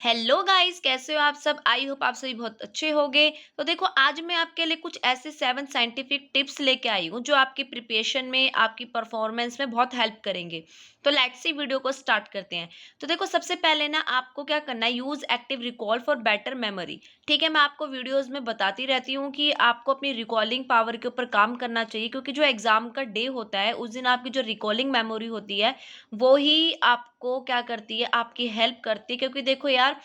Hello guys, कैसे हो आप सब। आई होप आप सभी बहुत अच्छे होंगे। तो देखो, आज मैं आपके लिए कुछ ऐसे 7 साइंटिफिक टिप्स लेके आई हूँ जो आपकी प्रिपरेशन में, आपकी परफॉर्मेंस में बहुत हेल्प करेंगे। तो लेट्स सी वीडियो को स्टार्ट करते हैं। तो देखो, सबसे पहले ना आपको क्या करना है, use active recall for better memory. ठीक है, मैं आपको वीडियोस में बताती रहती हूँ कि आपको अपनी रिकॉलिंग पावर के ऊपर काम करना चाहिए, क्योंकि जो एग्जाम का डे होता है उस दिन आपकी जो रिकॉलिंग मेमोरी होती है वो ही आपको क्या करती है, आपकी हेल्प करती है। क्योंकि देखो यार,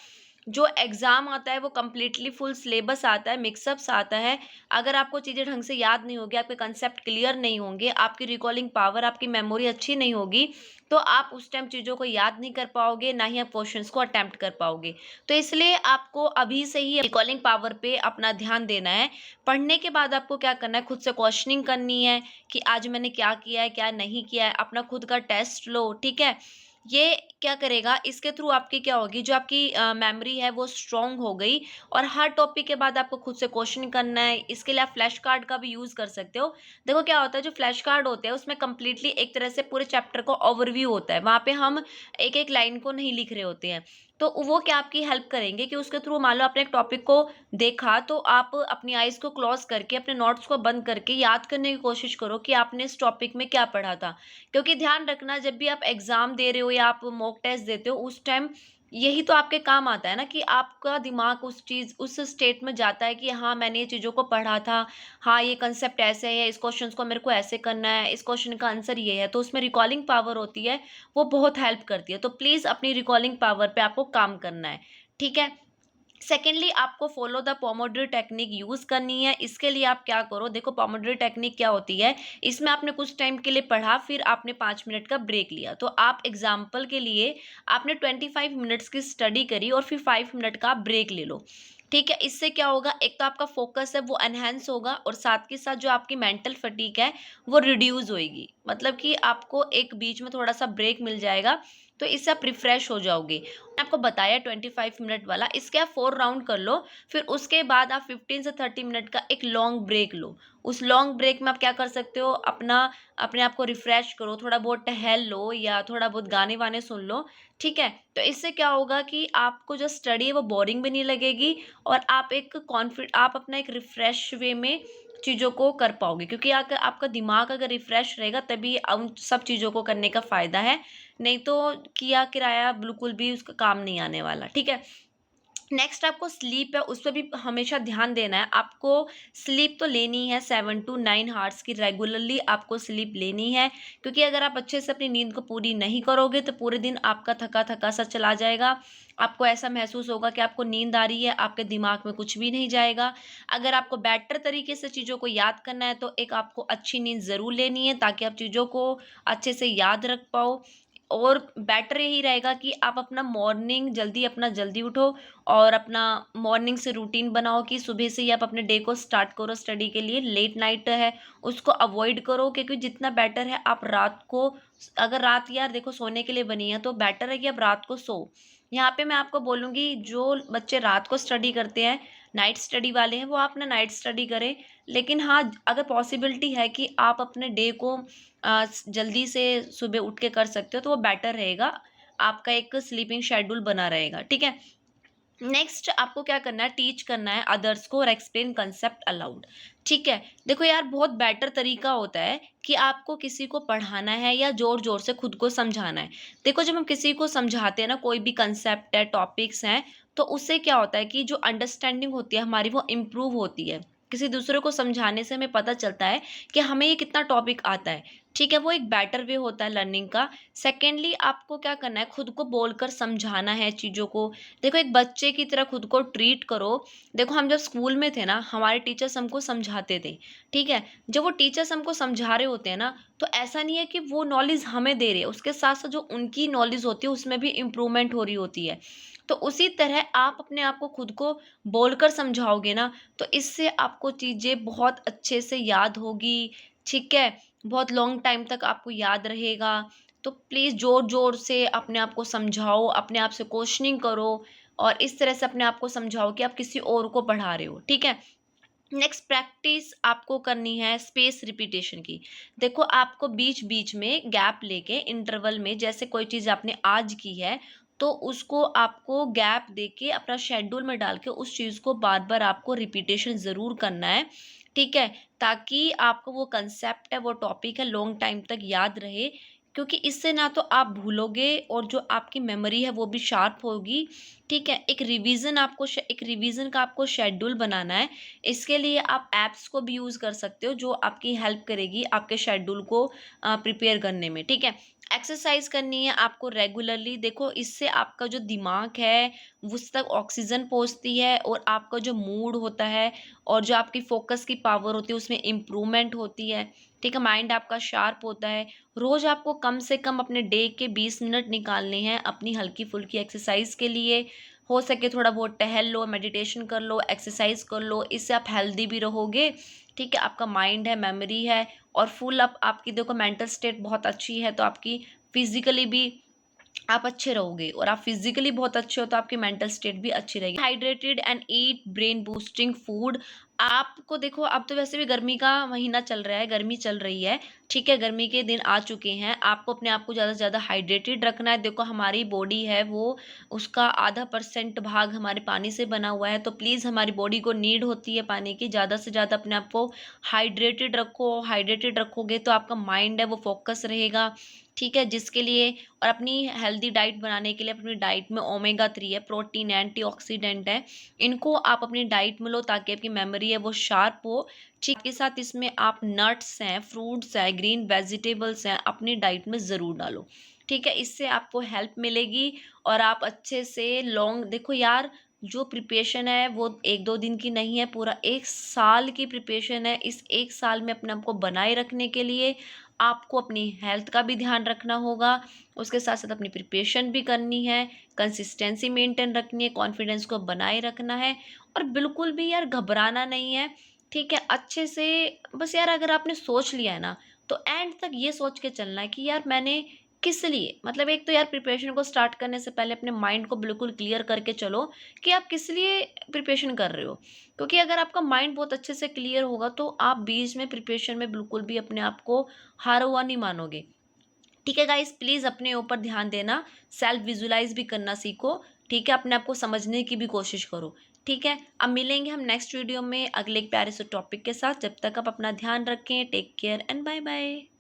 जो एग्जाम आता है वो कंप्लीटली फुल सिलेबस आता है, मिक्सअप्स आता है। अगर आपको चीजें ढंग से याद नहीं होगी, आपके कंसेप्ट क्लियर नहीं होंगे, आपकी रिकॉलिंग पावर, आपकी मेमोरी अच्छी नहीं होगी, तो आप उस टाइम चीजों को याद नहीं कर पाओगे, ना ही आप क्वेश्चंस को अटेम्प्ट कर पाओगे। तो इसलिए आपको अभी से ही रिकॉलिंग पावर पे अपना ध्यान देना है। पढ़ने के बाद आपको क्या करना है, खुद से क्वेश्चनिंग करनी है कि आज मैंने क्या किया है, क्या नहीं किया है। अपना खुद का टेस्ट लो, ठीक है। ये क्या करेगा, इसके थ्रू आपकी क्या होगी, जो आपकी मेमोरी है वो स्ट्रांग हो गई। और हर टॉपिक के बाद आपको खुद से क्वेश्चन करना है। इसके लिए आप फ्लैश कार्ड का भी यूज कर सकते हो। देखो क्या होता है, जो फ्लैश कार्ड होते हैं उसमें कंप्लीटली एक तरह से पूरे चैप्टर को ओवरव्यू होता है। वहां पे हम एक एक लाइन को नहीं लिख रहे होते हैं। तो वो क्या आपकी हेल्प करेंगे कि उसके थ्रू, मान लो आपने एक टॉपिक को देखा, तो आप अपनी आईज को क्लोज करके, अपने नोट्स को बंद करके याद करने की कोशिश करो कि आपने इस टॉपिक में क्या पढ़ा था। क्योंकि ध्यान रखना, जब भी आप एग्जाम दे रहे हो या आप मॉक टेस्ट देते हो, उस टाइम यही तो आपके काम आता है ना, कि आपका दिमाग उस स्टेट में जाता है कि हाँ, मैंने ये चीजों को पढ़ा था। हाँ, ये कंसेप्ट ऐसे है, इस क्वेश्चन को मेरे को ऐसे करना है, इस क्वेश्चन का आंसर ये है। तो उसमें रिकॉलिंग पावर होती है, वो बहुत हेल्प करती है। तो प्लीज अपनी रिकॉलिंग पावर पे आपको काम करना है। ठीक है। सेकेंडली, आपको फॉलो द पोमोड्रो टेक्निक यूज करनी है। इसके लिए आप क्या करो, देखो पोमोड्रो टेक्निक क्या होती है। इसमें आपने कुछ टाइम के लिए पढ़ा, फिर आपने 5 मिनट का ब्रेक लिया। तो आप एग्जाम्पल के लिए, आपने 25 मिनट्स की स्टडी करी और फिर 5 मिनट का ब्रेक ले लो। ठीक है, इससे क्या होगा, एक तो आपका फोकस है वो एनहेंस होगा, और साथ के साथ जो आपकी मेंटल फटीक है वो रिड्यूस होएगी। मतलब कि आपको एक बीच में थोड़ा सा ब्रेक मिल जाएगा, तो इससे आप रिफ्रेश हो जाओगे। आपको बताया 25 मिनट वाला, इसके आप 4 राउंड कर लो। फिर उसके बाद आप 15 से 30 मिनट का एक लॉन्ग ब्रेक लो। उस लॉन्ग ब्रेक में आप क्या कर सकते हो, अपने आप को रिफ्रेश करो, थोड़ा बहुत टहल लो या थोड़ा बहुत गाने वाने सुन लो। ठीक है। तो इससे क्या होगा कि आपको जो स्टडी है वो बोरिंग भी नहीं लगेगी, और आप अपना एक रिफ्रेश वे में चीज़ों को कर पाओगे। क्योंकि अगर आपका दिमाग अगर रिफ्रेश रहेगा, तभी उन सब चीज़ों को करने का फायदा है। नहीं तो किया किराया बिल्कुल भी उसका काम नहीं आने वाला। ठीक है। नेक्स्ट, आपको स्लीप है, उस पर भी हमेशा ध्यान देना है। आपको स्लीप तो लेनी है, 7 to 9 आवर्स की रेगुलरली आपको स्लीप लेनी है। क्योंकि अगर आप अच्छे से अपनी नींद को पूरी नहीं करोगे, तो पूरे दिन आपका थका थका सा चला जाएगा। आपको ऐसा महसूस होगा कि आपको नींद आ रही है, आपके दिमाग में कुछ भी नहीं जाएगा। अगर आपको बेटर तरीके से चीज़ों को याद करना है, तो एक आपको अच्छी नींद ज़रूर लेनी है, ताकि आप चीज़ों को अच्छे से याद रख पाओ। और बेटर यही रहेगा कि आप अपना मॉर्निंग जल्दी उठो, और अपना मॉर्निंग से रूटीन बनाओ कि सुबह से ही आप अपने डे को स्टार्ट करो स्टडी के लिए। लेट नाइट है उसको अवॉइड करो, क्योंकि जितना बेटर है आप रात को, अगर रात यार देखो सोने के लिए बनी है, तो बेटर है कि आप रात को सो। यहाँ पे मैं आपको बोलूँगी, जो बच्चे रात को स्टडी करते हैं, नाइट स्टडी वाले हैं, वो आप ना नाइट स्टडी करें। लेकिन हाँ, अगर पॉसिबिलिटी है कि आप अपने डे को जल्दी से सुबह उठ के कर सकते हो, तो वो बेटर रहेगा। आपका एक स्लीपिंग शेड्यूल बना रहेगा। ठीक है। नेक्स्ट, आपको क्या करना है, टीच करना है अदर्स को और एक्सप्लेन कंसेप्ट अलाउड। ठीक है। देखो यार, बहुत बेटर तरीका होता है कि आपको किसी को पढ़ाना है या जोर जोर से खुद को समझाना है। देखो, जब हम किसी को समझाते हैं ना, कोई भी कंसेप्ट है, टॉपिक्स हैं, तो उससे क्या होता है कि जो अंडरस्टैंडिंग होती है हमारी, वो इम्प्रूव होती है। किसी दूसरे को समझाने से हमें पता चलता है कि हमें ये कितना टॉपिक आता है। ठीक है, वो एक बेटर वे होता है लर्निंग का। सेकेंडली, आपको क्या करना है, खुद को बोलकर समझाना है चीज़ों को। देखो, एक बच्चे की तरह खुद को ट्रीट करो। देखो, हम जब स्कूल में थे ना, हमारे टीचर्स हमको समझाते थे। ठीक है। जब वो टीचर्स हमको समझा रहे होते हैं ना, तो ऐसा नहीं है कि वो नॉलेज हमें दे रहे हैं, उसके साथ साथ जो उनकी नॉलेज होती है उसमें भी इम्प्रूवमेंट हो रही होती है। तो उसी तरह आप अपने आप को खुद को बोलकर समझाओगे ना, तो इससे आपको चीज़ें बहुत अच्छे से याद होगी। ठीक है। बहुत लॉन्ग टाइम तक आपको याद रहेगा। तो प्लीज़ ज़ोर ज़ोर से अपने आप को समझाओ, अपने आप से क्वेश्चनिंग करो, और इस तरह से अपने आप को समझाओ कि आप किसी और को पढ़ा रहे हो। ठीक है। नेक्स्ट, प्रैक्टिस आपको करनी है स्पेस रिपीटेशन की। देखो, आपको बीच बीच में गैप लेके इंटरवल में, जैसे कोई चीज़ आपने आज की है, तो उसको आपको गैप देके अपना शेड्यूल में डाल के उस चीज़ को बार-बार आपको रिपीटेशन ज़रूर करना है, ठीक है? ताकि आपको वो कांसेप्ट है, वो टॉपिक है लॉन्ग टाइम तक याद रहे, क्योंकि इससे ना तो आप भूलोगे और जो आपकी मेमोरी है वो भी शार्प होगी, ठीक है? एक रिवीज़न का आपको शेड्यूल बनाना है। इसके लिए आप ऐप्स को भी यूज़ कर सकते हो जो आपकी हेल्प करेगी आपके शेड्यूल को प्रिपेयर करने में, ठीक है? एक्सरसाइज करनी है आपको रेगुलरली। देखो इससे आपका जो दिमाग है उस तक ऑक्सीजन पहुंचती है और आपका जो मूड होता है और जो आपकी फोकस की पावर होती है उसमें इम्प्रूवमेंट होती है, ठीक है? माइंड आपका शार्प होता है। रोज आपको कम से कम अपने डे के 20 मिनट निकालने हैं अपनी हल्की फुल्की एक्सरसाइज के लिए। हो सके थोड़ा बहुत टहल लो, मेडिटेशन कर लो, एक्सरसाइज कर लो, इससे आप हेल्दी भी रहोगे, ठीक है? आपका माइंड है, मेमोरी है और फुल अप आपकी देखो मेंटल स्टेट बहुत अच्छी है तो आपकी फिजिकली भी आप अच्छे रहोगे और आप फिजिकली बहुत अच्छे हो तो आपकी मेंटल स्टेट भी अच्छी रहेगी। Hydrated and eat brain boosting food. आपको देखो अब तो वैसे भी गर्मी का महीना चल रहा है, गर्मी चल रही है, ठीक है? गर्मी के दिन आ चुके हैं। आपको अपने आप को ज़्यादा से ज़्यादा हाइड्रेटेड रखना है। देखो हमारी बॉडी है वो उसका आधा परसेंट भाग हमारे पानी से बना हुआ है, तो प्लीज़ हमारी बॉडी को नीड होती है पानी की। ज़्यादा से ज़्यादा अपने आप को हाइड्रेटेड रखो। हाइड्रेटेड रखोगे तो आपका माइंड है वो फोकस रहेगा, ठीक है? जिसके लिए और अपनी हेल्दी डाइट बनाने के लिए अपनी डाइट में ओमेगा 3 है, प्रोटीन है, एंटीऑक्सीडेंट है। इनको आप अपनी डाइट में लो ताकि आपकी मेमोरी है वो शार्प हो। ठीक के साथ इसमें आप नट्स हैं, फ्रूट्स हैं, ग्रीन वेजिटेबल्स हैं, अपनी डाइट में ज़रूर डालो। ठीक है? इससे आपको हेल्प मिलेगी और आप अच्छे से लॉन्ग देखो यार जो प्रिपरेशन है वो 1-2 दिन की नहीं है, पूरा 1 साल की प्रिपरेशन है। इस 1 साल में अपने आप को बनाए रखने के लिए आपको अपनी हेल्थ का भी ध्यान रखना होगा, उसके साथ-साथ अपनी प्रिपरेशन भी करनी है, कंसिस्टेंसी मेंटेन रखनी है, कॉन्फिडेंस को बनाए रखना है और बिल्कुल भी यार घबराना नहीं है, ठीक है? अच्छे से बस यार अगर आपने सोच लिया है ना, तो एंड तक ये सोच के चलना है कि यार मैंने किस लिए मतलब एक तो यार प्रिपरेशन को स्टार्ट करने से पहले अपने माइंड को बिल्कुल क्लियर करके चलो कि आप किस लिए प्रिपरेशन कर रहे हो। क्योंकि अगर आपका माइंड बहुत अच्छे से क्लियर होगा तो आप बीच में प्रिपरेशन में बिल्कुल भी अपने आप को हारा हुआ नहीं मानोगे। ठीक है गाइस, प्लीज़ अपने ऊपर ध्यान देना, सेल्फ विजुलाइज़ भी करना सीखो, ठीक है? अपने आप को समझने की भी कोशिश करो, ठीक है? अब मिलेंगे हम नेक्स्ट वीडियो में अगले एक प्यारे से टॉपिक के साथ, जब तक आप अपना ध्यान रखें, take care and bye bye.